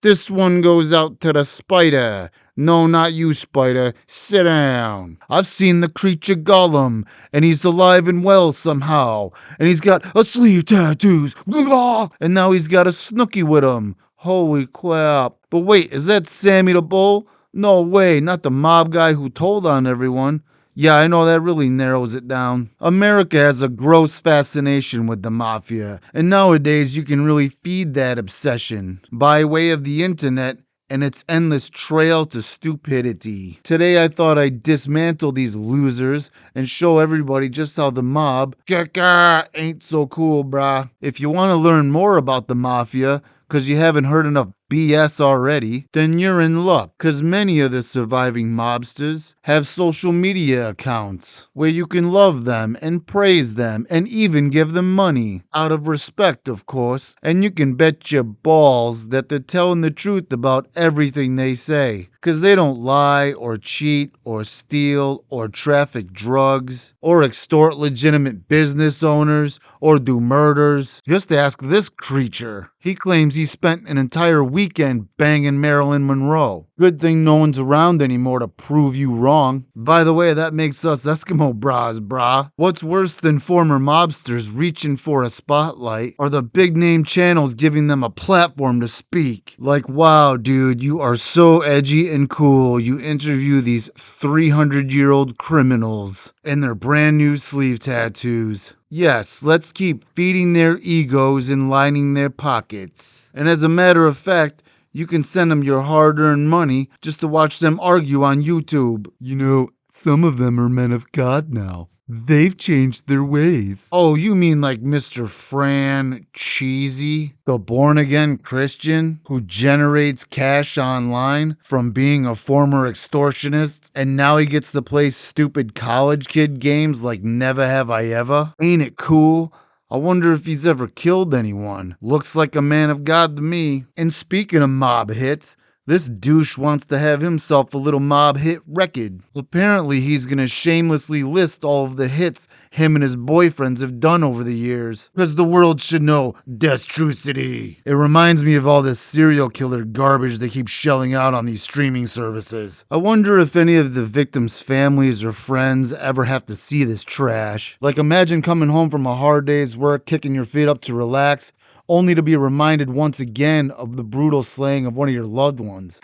This one goes out to the spider. No, not you, spider. Sit down. I've seen the creature Gollum, and he's alive and well somehow. And he's got a sleeve tattoos. Blah! And now he's got a Snooky with him. Holy crap. But wait, is that Sammy the Bull? No way, not the mob guy who told on everyone. Yeah, I know that really narrows it down. America has a gross fascination with the mafia, and nowadays you can really feed that obsession by way of the internet and its endless trail to stupidity. Today I thought I'd dismantle these losers and show everybody just how the mob ain't so cool, brah. If you want to learn more about the mafia, cause you haven't heard enough BS already, then you're in luck, cause many of the surviving mobsters have social media accounts where you can love them and praise them and even give them money, out of respect, of course, and you can bet your balls that they're telling the truth about everything they say, cause they don't lie or cheat or steal or traffic drugs or extort legitimate business owners or do murders. Just ask this creature. He claims he spent an entire weekend banging Marilyn Monroe. Good thing no one's around anymore to prove you wrong. By the way, that makes us Eskimo bras, brah. What's worse than former mobsters reaching for a spotlight are the big name channels giving them a platform to speak. Like, wow, dude, you are so edgy and cool. You interview these 300-year-old criminals and their brand new sleeve tattoos. Yes, let's keep feeding their egos and lining their pockets. And as a matter of fact, you can send them your hard-earned money just to watch them argue on YouTube. You know, some of them are men of God now. They've changed their ways. Oh, you mean like Mr. Fran Cheesy, the born-again Christian who generates cash online from being a former extortionist, and now he gets to play stupid college kid games like Never Have I Ever? Ain't it cool? I wonder if he's ever killed anyone. Looks like a man of God to me. And speaking of mob hits, this douche wants to have himself a little mob hit record. Apparently, he's gonna shamelessly list all of the hits him and his boyfriends have done over the years. Because the world should know destrucity. It reminds me of all this serial killer garbage they keep shelling out on these streaming services. I wonder if any of the victims' families or friends ever have to see this trash. Like, imagine coming home from a hard day's work, kicking your feet up to relax, only to be reminded once again of the brutal slaying of one of your loved ones.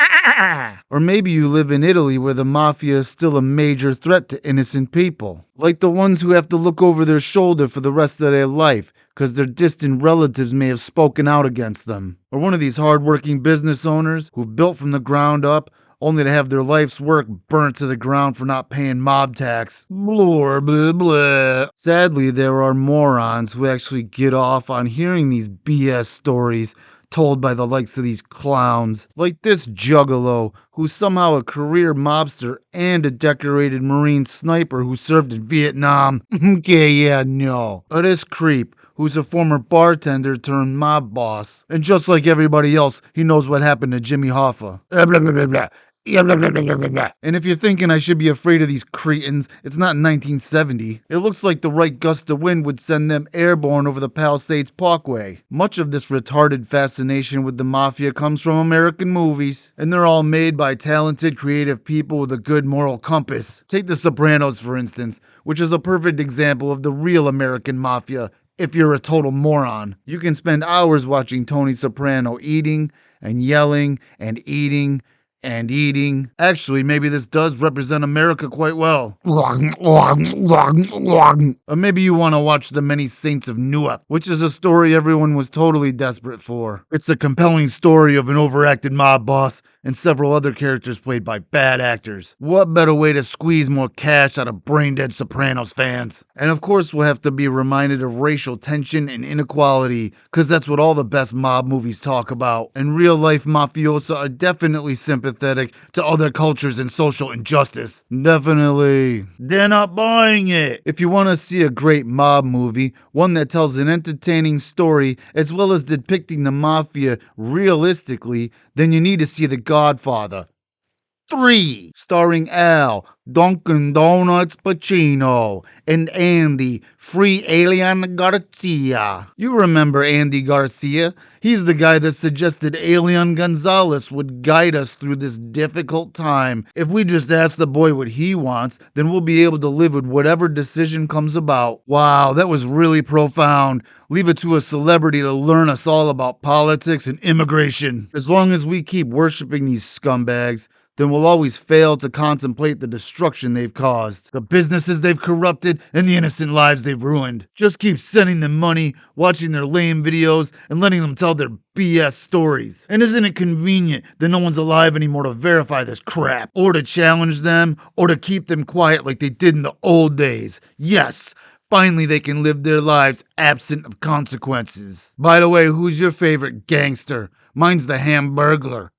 Or maybe you live in Italy where the mafia is still a major threat to innocent people, like the ones who have to look over their shoulder for the rest of their life because their distant relatives may have spoken out against them. Or one of these hardworking business owners who've built from the ground up only to have their life's work burnt to the ground for not paying mob tax. Blah, blah, blah. Sadly, there are morons who actually get off on hearing these BS stories told by the likes of these clowns, like this juggalo who's somehow a career mobster and a decorated Marine sniper who served in Vietnam. Okay, yeah, no. Or this creep who's a former bartender turned mob boss. And just like everybody else, he knows what happened to Jimmy Hoffa. Blah, blah, blah, blah. And if you're thinking I should be afraid of these cretins, it's not 1970. It looks like the right gust of wind would send them airborne over the Palisades Parkway. Much of this retarded fascination with the mafia comes from American movies, and they're all made by talented, creative people with a good moral compass. Take The Sopranos, for instance, which is a perfect example of the real American mafia. If you're a total moron, you can spend hours watching Tony Soprano eating and yelling and eating and eating. Actually, maybe this does represent America quite well. Or maybe you want to watch The Many Saints of Newark, which is a story everyone was totally desperate for. It's a compelling story of an overacted mob boss and several other characters played by bad actors. What better way to squeeze more cash out of brain-dead Sopranos fans? And of course, we'll have to be reminded of racial tension and inequality, because that's what all the best mob movies talk about. And real-life mafiosa are definitely sympathetic to other cultures and social injustice. Definitely. They're not buying it. If you want to see a great mob movie, one that tells an entertaining story as well as depicting the mafia realistically, then you need to see The Godfather. 3, starring Al, Dunkin' Donuts Pacino, and Andy, Free Alien Garcia. You remember Andy Garcia? He's the guy that suggested Alien Gonzalez would guide us through this difficult time. If we just ask the boy what he wants, then we'll be able to live with whatever decision comes about. Wow, that was really profound. Leave it to a celebrity to learn us all about politics and immigration. As long as we keep worshiping these scumbags, then we'll always fail to contemplate the destruction they've caused, the businesses they've corrupted, and the innocent lives they've ruined. Just keep sending them money, watching their lame videos, and letting them tell their BS stories. And isn't it convenient that no one's alive anymore to verify this crap, or to challenge them, or to keep them quiet like they did in the old days? Yes! Finally, they can live their lives absent of consequences. By the way, who's your favorite gangster? Mine's the Hamburglar.